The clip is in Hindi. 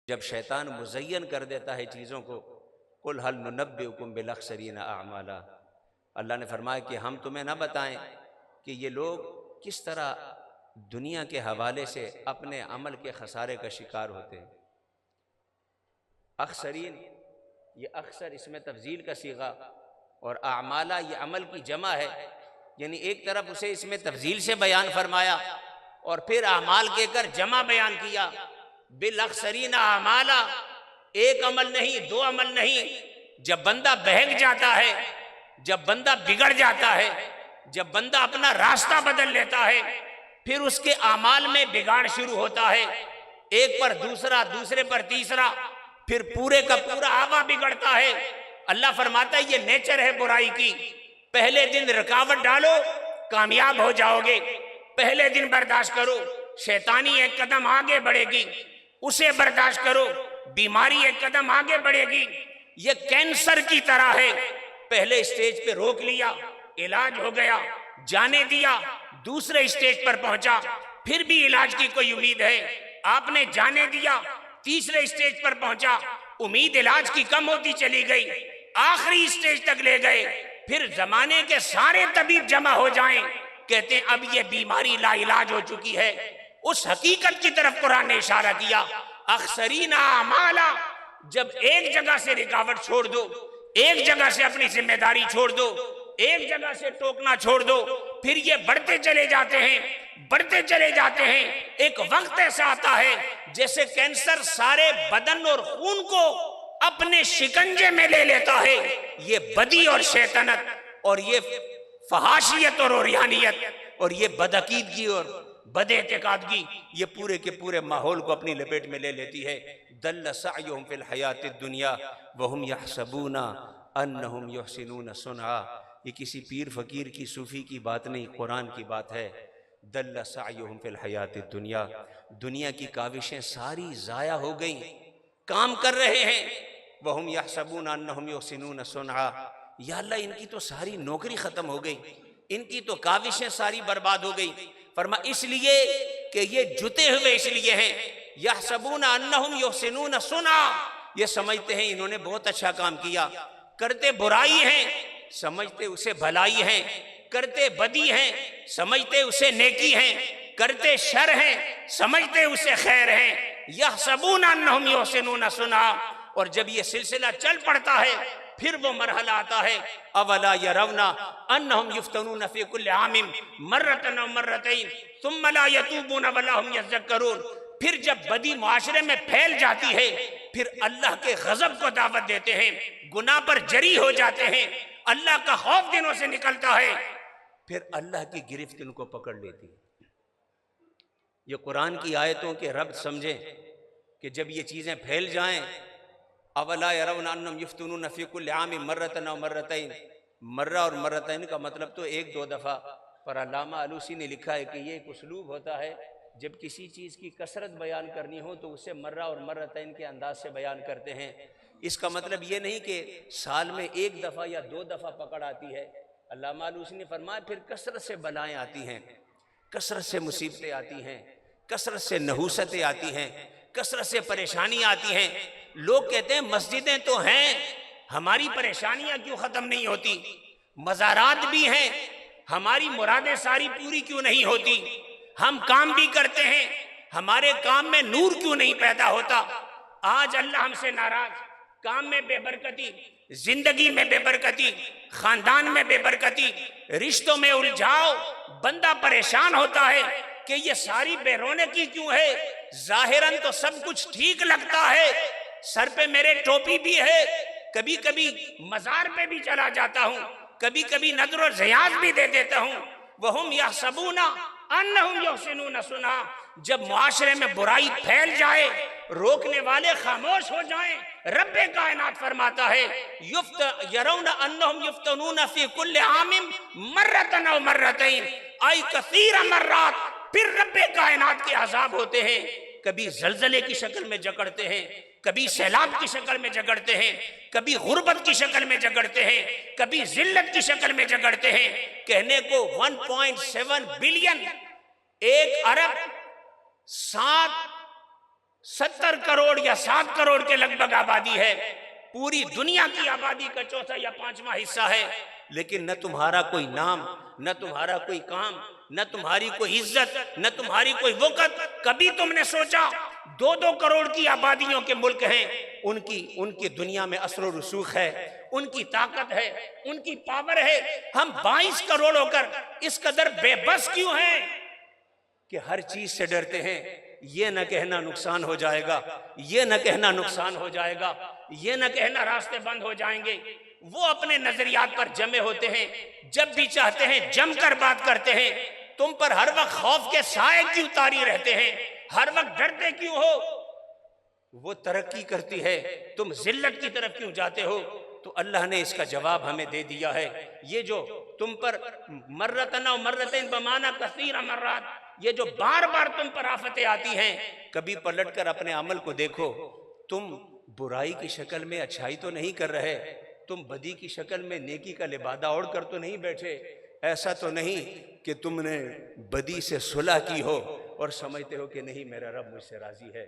जब शैतान मुज़य्यन कर देता है चीज़ों को, कुल हल नुनब्बिउकुम बिल अख़सरीन अअमाला, अल्लाह ने फरमाया कि हम तुम्हें ना बताएं कि ये लोग किस तरह दुनिया के हवाले से अपने अमल के खसारे का शिकार होते हैं। अख़सरीन ये अक्सर इसमें तफजील का सीगा और अमाला ये अमल की जमा है, यानी एक तरफ उसे इसमें तफजील से बयान फरमाया और फिर अमाल के कर जमा बयान किया। बिल अक्सरीन अमाला, एक अमल नहीं, दो अमल नहीं। जब बंदा बहक जाता है, जब बंदा बिगड़ जाता है, जब बंदा अपना रास्ता बदल लेता है, फिर उसके अमाल में बिगाड़ शुरू होता है। एक पर दूसरा, दूसरे पर तीसरा, फिर पूरे का पूरा आवा बिगड़ता है। अल्लाह फरमाता है ये नेचर है बुराई की। पहले दिन रुकावट डालो, कामयाब हो जाओगे। पहले दिन बर्दाश्त करो, शैतानी एक कदम आगे बढ़ेगी, उसे बर्दाश्त करो, बीमारी एक कदम आगे बढ़ेगी। ये कैंसर की तरह है, पहले स्टेज पे रोक लिया, इलाज हो गया, जाने दिया, दूसरे स्टेज पर पहुंचा, फिर भी इलाज की कोई उम्मीद है, आपने जाने दिया, तीसरे स्टेज पर पहुंचा, उम्मीद इलाज की कम होती चली गई, आखिरी स्टेज तक ले गए, फिर जमाने के सारे तबीब जमा हो जाएं, कहते हैं अब ये बीमारी लाइलाज हो चुकी है। उस हकीकत की तरफ कुरान ने इशारा किया, अक्सरीना अमाला। जब एक जगह से रुकावट छोड़ दो, एक जगह से अपनी जिम्मेदारी छोड़ दो, एक जगह से टोकना छोड़ दो, फिर ये बढ़ते चले जाते हैं, बढ़ते चले जाते हैं। एक वक्त ऐसा आता है जैसे कैंसर सारे बदन और खून को अपने शिकंजे में ले लेता है। ये बदी और शैतानत और ये फहाशियत और ओरियानियत और ये बदअकीदगी और बदएतिकादगी ये पूरे के पूरे माहौल को अपनी लपेट में ले लेती है। दल्ल सअयुहुम फिल हयातिद दुनिया वहुम यहसबूना अन्नहुम युहसिनून सुनआ। ये किसी पीर फकीर की सूफी की बात नहीं, कुरान की बात है। दल्ल सअयुहुम फिल हयातिद दुनिया, दुनिया की काविशें सारी जाया हो गई, काम कर रहे हैं। वहुम यहसबूना अन्नहुम युहसिनून सुनआ, या अल्लाह इनकी तो सारी नौकरी खत्म हो गई, इनकी तो काविशें सारी बर्बाद हो गई। फरमा इसलिए कि ये जुते हुए इसलिए हैं, यहसबूना अन्नहुम युहसिनून सुनआ, ये समझते हैं इन्होंने बहुत अच्छा काम किया। करते बुराई हैं, समझते उसे भलाई है, करते बदी हैं, समझते उसे नेकी है, करते शर हैं, समझते उसे खैर है। यहसबूना अन्नहुम युहसिनून सुनआ। और जब ये सिलसिला चल पड़ता है, फिर वो मरहला आता है, अवला यरवना अन्नहुम युफ्तनून फी कुल्लि आमिन मर्रतन व मर्रतैन सुम्मा ला यतूबून वला हुम यज़क्करून। फिर जब बदी मुआशरे में फैल जाती है, फिर अल्लाह के गजब को दावत देते हैं, गुनाह पर जरी हो जाते हैं, अल्लाह का खौफ दिनों से निकलता है, फिर अल्लाह की गिरफ्त उनको पकड़ लेती है। ये कुरान की आयतों के रब्त समझें कि जब ये चीज़ें फैल जाएं, अवला यरौना अन्नहुम युफ्तनून फी कुल्लि आमिन मर्रतन व मर्रतैन, मर्रा और मर्रतैन का मतलब तो एक दो दफ़ा, पर अल्लामा आलूसी ने लिखा है कि ये एक उसलूब होता है, जब किसी चीज़ की कसरत बयान करनी हो तो उसे मर्रा और मर्रतैन के अंदाज से बयान करते हैं। इसका मतलब ये नहीं कि साल में एक दफ़ा या दो दफ़ा पकड़ आती है। अल्लामा आलूसी ने फरमाया फिर कसरत से बलाएँ आती हैं, कसरत से मुसीबतें आती हैं, कसरत से नहूसतें आती हैं, कसरत से परेशानी आती हैं। लोग कहते हैं मस्जिदें तो हैं, हमारी परेशानियां क्यों खत्म नहीं होती? मज़ारात भी हैं, हमारी मुरादें सारी पूरी क्यों नहीं होती? हम काम भी करते हैं, हमारे काम में नूर क्यों नहीं पैदा होता? आज अल्लाह हमसे नाराज, काम में बेबरकती, जिंदगी में बेबरकती, खानदान में बेबरकती, रिश्तों में उलझाव, बंदा परेशान होता है कि ये सारी बेरौनकी क्यों है? जाहिरन तो सब कुछ ठीक लगता है, सर पे मेरे टोपी भी है, कभी कभी मजार पे भी चला जाता हूँ, कभी कभी नजर और ज़ियाद भी दे देता हूँ। वहुम यहसबूना अन्नहुम युहसिनून सुनआ। जब मुआशरे में बुराई फैल जाए, रोकने वाले खामोश हो जाएं, रब्बे कायनात फरमाता है यरौना अन्नहुम युफ्तनून फी कुल्लि आमिन मर्रतन व मर्रतैन आई कसीरा मर्रात। फिर रब्बे कायनात के अजाब होते हैं, कभी जलजले की शक्ल में जकड़ते हैं, कभी सैलाब की शक्ल में जगड़ते हैं, कभी गुर्बत की शक्ल में जगड़ते हैं, कभी जिल्लत की शक्ल में जगड़ते हैं। कहने को 1.7 बिलियन, 1 अरब 7 70 करोड़ या 7 करोड़ के लगभग आबादी है, पूरी दुनिया की आबादी का चौथा या पांचवा हिस्सा है, लेकिन न तुम्हारा कोई नाम, न तुम्हारा कोई काम, न तुम्हारी कोई इज्जत, न तुम्हारी कोई वक़्त। कभी तुमने सोचा 2-2 करोड़ की आबादियों के मुल्क हैं, उनकी दुनिया में असर और रसूख है, उनकी ताकत है, उनकी पावर है। हम 22 करोड़ होकर इस कदर बेबस क्यों हैं कि हर चीज से डरते हैं? ये न कहना नुकसान हो जाएगा, ये न कहना नुकसान हो जाएगा, ये न कहना रास्ते बंद हो जाएंगे। वो अपने नजरियात पर जमे होते हैं, जब भी चाहते हैं जमकर बात करते हैं। तुम पर हर वक्त खौफ के साए क्यों तारी रहते हैं? हर वक्त डरते क्यों हो? वो तरक्की करती है, तुम जिल्लत की तरफ क्यों जाते हो? तो अल्लाह ने इसका जवाब हमें दे दिया है। ये जो तुम पर मर्रतन व मर्रतैन बमाना कसीर मर्रात, ये जो बार बार तुम पर आफतें आती हैं, कभी पलटकर अपने अमल को देखो। तुम बुराई की शक्ल में अच्छाई तो नहीं कर रहे, तुम बदी की शक्ल में नेकी का लिबादा ओढ़ कर तो नहीं बैठे। ऐसा तो नहीं कि तुमने बदी से सुलह की हो और समझते हो कि नहीं मेरा रब मुझसे राजी है।